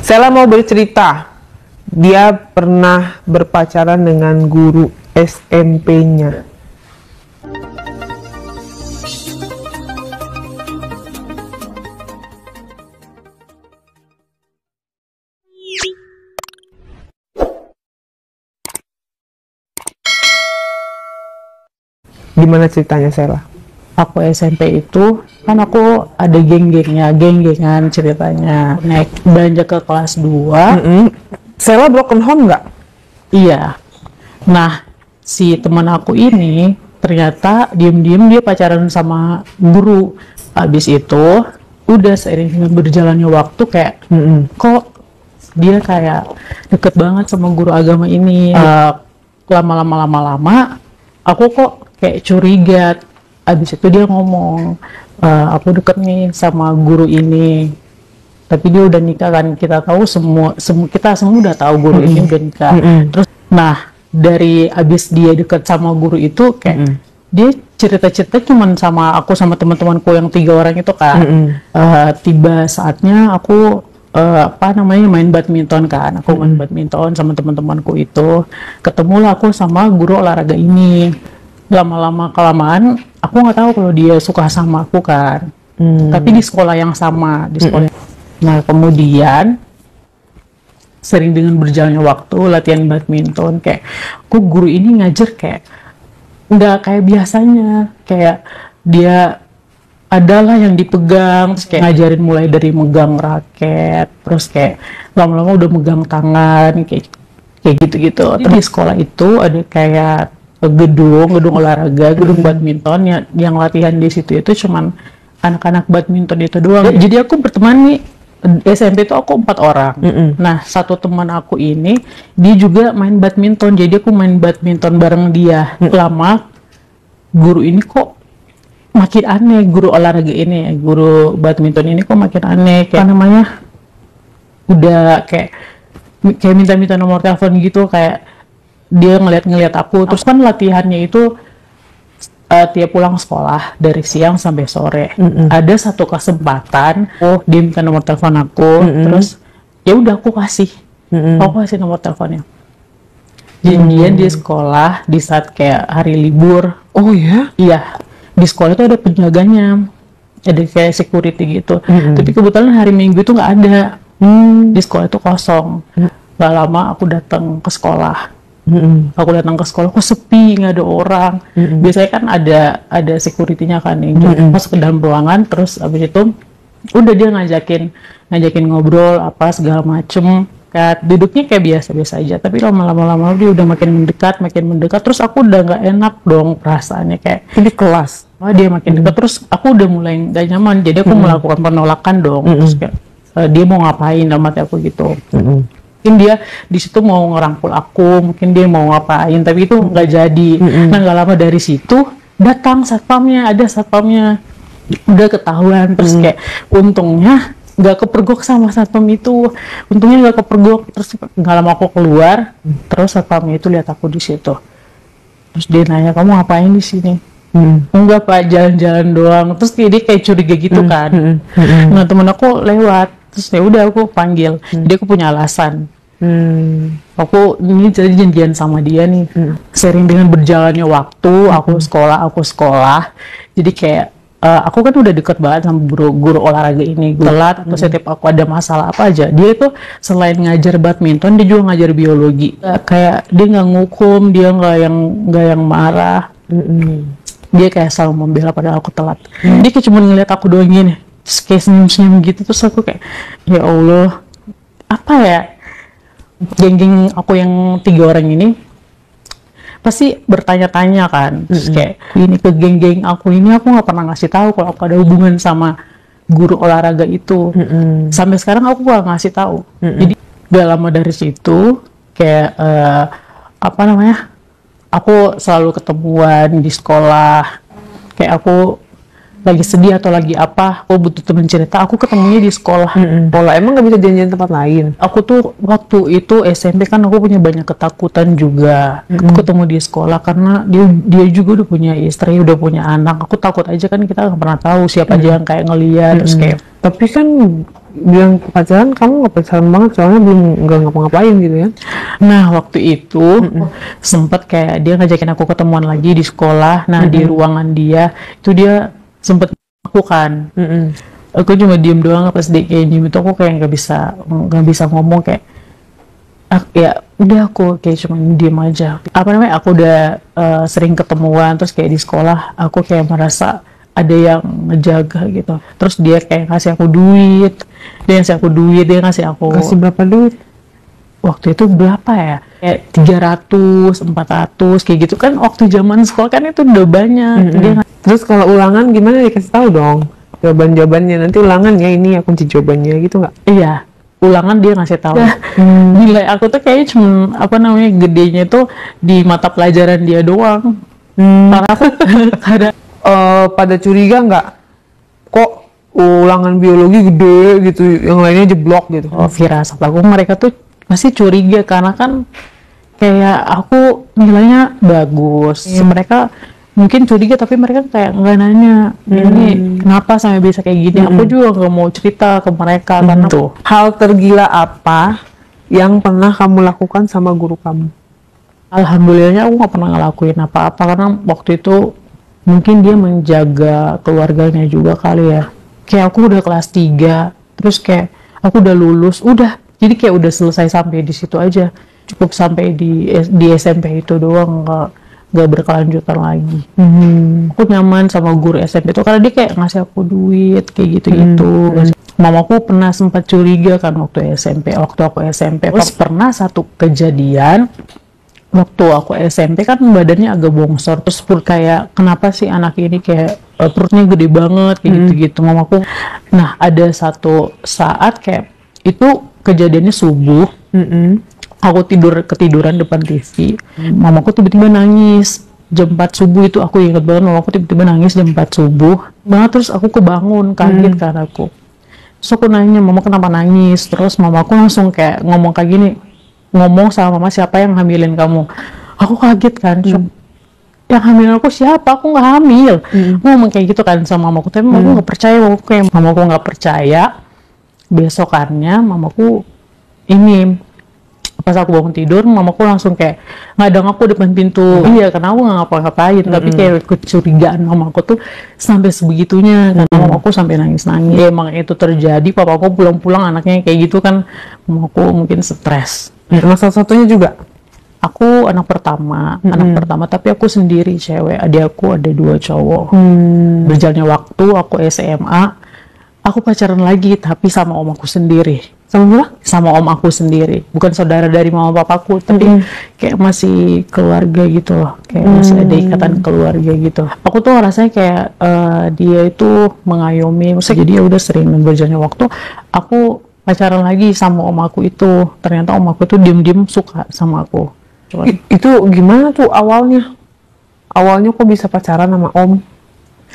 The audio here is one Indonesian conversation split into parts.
Sela mau bercerita, dia pernah berpacaran dengan guru SMP-nya. Gimana ceritanya, Sela? Aku SMP itu kan aku ada geng-gengan ceritanya, naik belanja ke kelas 2. Sela broken home nggak? Iya. Nah, si teman aku ini ternyata diem-diem dia pacaran sama guru. Habis itu udah seiring dengan berjalannya waktu kayak kok dia kayak deket banget sama guru agama ini. Lama-lama aku kok kayak curiga. Abis itu dia ngomong, aku deket nih sama guru ini, tapi dia udah nikah kan. Kita tahu kita semua udah tahu guru ini udah nikah. Terus, nah dari abis dia deket sama guru itu kayak dia cerita-cerita cuman sama aku sama teman-temanku yang 3 orang itu kan. Tiba saatnya aku main badminton kan. Aku main badminton sama teman-temanku itu. Ketemulah aku sama guru olahraga ini. Lama-lama kelamaan aku nggak tahu kalau dia suka sama aku kan. Tapi di sekolah yang sama, di sekolah. Nah kemudian sering dengan berjalannya waktu latihan badminton kayak aku guru ini ngajar kayak nggak kayak biasanya, kayak dia adalah yang dipegang, terus kayak ngajarin mulai dari megang raket, terus kayak lama-lama udah megang tangan kayak gitu-gitu. Terus di sekolah itu ada kayak gedung olahraga, gedung badminton yang latihan di situ itu cuman anak-anak badminton itu doang. Jadi aku berteman nih SMP itu aku 4 orang. Nah satu teman aku ini dia juga main badminton, jadi aku main badminton bareng dia. Lama guru ini kok makin aneh, guru olahraga ini, guru badminton ini kok makin aneh, kayak namanya udah kayak minta-minta nomor telepon gitu, kayak dia ngeliat aku. Terus kan latihannya itu tiap pulang sekolah dari siang sampai sore. Ada satu kesempatan dia minta nomor telepon aku. Terus ya udah aku kasih nomor teleponnya. Janjian di sekolah di saat kayak hari libur. Oh ya? Iya, di sekolah itu ada penjaganya, ada kayak security gitu. Tapi kebetulan hari Minggu itu nggak ada. Di sekolah itu kosong. Gak lama aku datang ke sekolah. Aku datang ke sekolah kok sepi, nggak ada orang. Biasanya kan ada security-nya kan nih. Masuk ke dalam ruangan, terus abis itu udah dia ngajakin ngobrol apa segala macem. Kayak duduknya kayak biasa-biasa aja. Tapi lama-lama dia udah makin mendekat. Terus aku udah nggak enak dong perasaannya, kayak Ini kelas. dia makin dekat. Terus aku udah mulai nggak nyaman. Jadi aku melakukan penolakan dong. Terus kayak dia mau ngapain dalam hati aku gitu. Mungkin dia di situ mau ngerangkul aku, mungkin dia mau ngapain, tapi itu nggak jadi. Nah nggak lama dari situ datang satpamnya, udah ketahuan. Terus kayak untungnya nggak kepergok sama satpam itu, terus nggak lama aku keluar, terus satpamnya itu lihat aku di situ, terus dia nanya, kamu ngapain di sini? Enggak pak, jalan-jalan doang. Terus dia kayak curiga gitu kan. Nah temen aku lewat, terus ya udah aku panggil. Jadi aku punya alasan. Aku ini jadi janjian sama dia nih. Sering dengan berjalannya waktu, aku sekolah. Jadi kayak aku kan udah deket banget sama guru olahraga ini. Telat atau setiap aku ada masalah apa aja, dia itu selain ngajar badminton, dia juga ngajar biologi. Kayak dia nggak ngukum, dia nggak yang marah. Dia kayak selalu membela padahal aku telat. Dia kayak cuma ngeliat aku doang gini, terus kayak senyum-senyum gitu. Terus aku kayak, ya Allah, apa ya, geng aku yang 3 orang ini pasti bertanya-tanya kan. Terus kayak ini ke geng aku nggak pernah ngasih tahu kalau aku ada hubungan sama guru olahraga itu. Sampai sekarang aku nggak ngasih tahu. Jadi gak lama dari situ kayak aku selalu ketemuan di sekolah. Kayak aku lagi sedih atau lagi apa, aku butuh teman cerita, aku ketemunya di sekolah. Pola emang nggak bisa janjian tempat lain. Aku tuh waktu itu SMP kan aku punya banyak ketakutan juga. Aku ketemu di sekolah karena dia juga udah punya istri, udah punya anak. Aku takut aja kan, kita nggak pernah tahu siapa aja yang kayak ngeliat terus kayak. Tapi kan bilang pacaran, kamu nggak pacaran banget soalnya belum nggak ngapa-ngapain gitu ya. Nah waktu itu sempet kayak dia ngajakin aku ketemuan lagi di sekolah. Nah di ruangan dia itu dia sempet aku kan. Aku cuma diem doang, pas dia kayak diem itu aku kayak nggak bisa ngomong kayak ya udah, aku kayak cuma diem aja. Apa namanya, aku udah sering ketemuan terus kayak di sekolah aku kayak merasa ada yang ngejaga gitu. Terus dia kayak ngasih aku duit, dia ngasih aku Kasih berapa duit? waktu itu berapa ya, kayak 300, 400 kayak gitu kan. Waktu zaman sekolah kan itu udah banyak. Terus kalau ulangan gimana, dikasih tahu dong jawaban-jawabannya, nanti ulangan ya ini ya kunci jawabannya gitu nggak? Iya, ulangan dia ngasih tahu. Nilai aku tuh kayaknya cuma apa namanya, gedenya tuh di mata pelajaran dia doang. Karena aku ada Pada curiga nggak, kok ulangan biologi gede gitu, yang lainnya jeblok gitu? firasat aku mereka tuh pasti curiga karena kan kayak aku nilainya bagus. Mereka mungkin curiga tapi mereka kayak nggak nanya ini kenapa sampai bisa kayak gini. Aku juga nggak mau cerita ke mereka karena tuh. Hal tergila apa yang pernah kamu lakukan sama guru kamu? Alhamdulillahnya aku nggak pernah ngelakuin apa-apa karena waktu itu mungkin dia menjaga keluarganya juga kali ya. Kayak aku udah kelas 3, terus kayak aku udah lulus, udah. Jadi kayak udah selesai sampai di situ aja. Cukup sampai di SMP itu doang, nggak berkelanjutan lagi. Aku nyaman sama guru SMP itu karena dia kayak ngasih aku duit kayak gitu-gitu. Mamaku pernah sempat curiga kan waktu aku SMP. Terus pernah satu kejadian waktu aku SMP kan badannya agak bongsor, terus kayak kenapa sih anak ini kayak perutnya gede banget kayak gitu-gitu mamaku. Nah ada satu saat kayak itu kejadiannya subuh, aku ketiduran depan TV, mamaku tiba-tiba nangis jam 4 subuh. Itu aku ingat banget, mamaku tiba-tiba nangis jam 4 subuh banget. Terus aku kebangun, kaget kan aku. Terus aku nanya, mama kenapa nangis? Terus mamaku langsung kayak ngomong kayak gini, ngomong sama mama, siapa yang hamilin kamu? Aku kaget kan, yang hamilin aku siapa? Aku nggak hamil. Ngomong kayak gitu kan sama mamaku, tapi mamaku nggak percaya. Mamaku nggak percaya. Besokannya mamaku ini, pas aku bangun tidur, mamaku langsung kayak ngadang aku depan pintu. Iya, karena aku nggak ngapa-ngapain, tapi kayak kecurigaan mamaku tuh sampai sebegitunya. Karena mamaku sampai nangis-nangis. Ya, emang itu terjadi, papaku pulang-pulang anaknya kayak gitu kan, mamaku mungkin stres. Anak satu-satunya juga? Aku anak pertama, tapi aku sendiri cewek. Adik aku ada 2 cowok. Berjalannya waktu, aku SMA, aku pacaran lagi tapi sama om aku sendiri. Sama om aku sendiri, bukan saudara dari mama papaku, tapi kayak masih keluarga gitu loh, kayak masih ada ikatan keluarga gitu. Aku tuh rasanya kayak dia itu mengayomi, maksudnya jadi ya udah sering berjalannya waktu, aku pacaran lagi sama om aku itu. Ternyata om aku tuh diem-diem suka sama aku. Itu gimana tuh awalnya? Awalnya kok bisa pacaran sama om?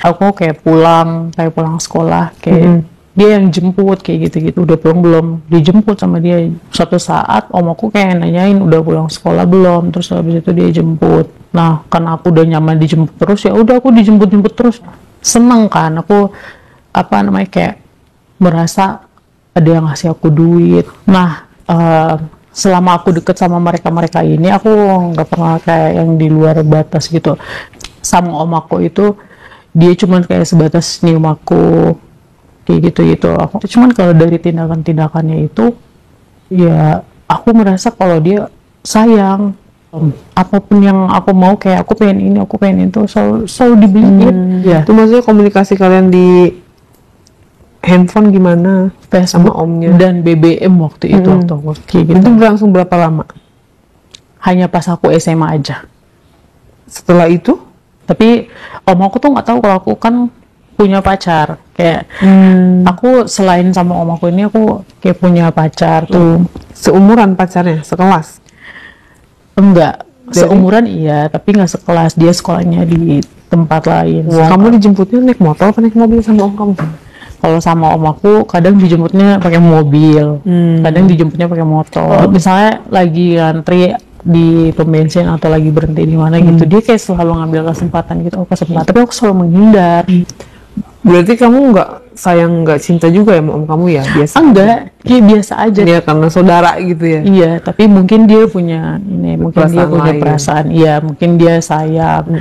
Aku kayak pulang sekolah, kayak dia yang jemput kayak gitu-gitu. Udah pulang belum? Dijemput sama dia. Suatu saat om aku kayak nanyain udah pulang sekolah belum, terus habis itu dia jemput. Nah karena aku udah nyaman dijemput terus, ya udah aku dijemput terus. Seneng kan aku, apa namanya, kayak merasa ada yang ngasih aku duit. Nah selama aku deket sama mereka ini, aku nggak pernah kayak yang di luar batas gitu. Sama om aku itu dia cuman kayak sebatas nyium aku kayak gitu. Aku cuman kalau dari tindakannya itu, ya aku merasa kalau dia sayang. Apapun yang aku mau, kayak aku pengen ini, aku pengen itu, selalu dibeliin. Itu maksudnya komunikasi kalian di handphone gimana? Facebook sama omnya dan BBM waktu itu, waktu aku kayak gitu. Itu berlangsung berapa lama? Hanya pas aku SMA aja. Setelah itu? Tapi om aku tuh nggak tahu kalau aku kan punya pacar. Kayak aku selain sama om aku ini, aku kayak punya pacar tuh. Seumuran pacarnya? Sekelas? Enggak, seumuran iya, tapi nggak sekelas. Dia sekolahnya di tempat lain. Wah, kamu dijemputnya naik motor apa naik mobil sama om kamu? Kalau sama om aku kadang dijemputnya pakai mobil, kadang dijemputnya pakai motor. Misalnya lagi antri di pom bensin atau lagi berhenti di mana gitu, dia kayak selalu ngambil kesempatan gitu. Tapi aku selalu menghindar. Berarti kamu nggak cinta juga ya sama om kamu ya? Biasa? Enggak, kayak biasa aja. Ya karena saudara gitu ya? Iya, tapi mungkin dia punya mungkin dia punya lain. perasaan. Iya, mungkin dia sayang.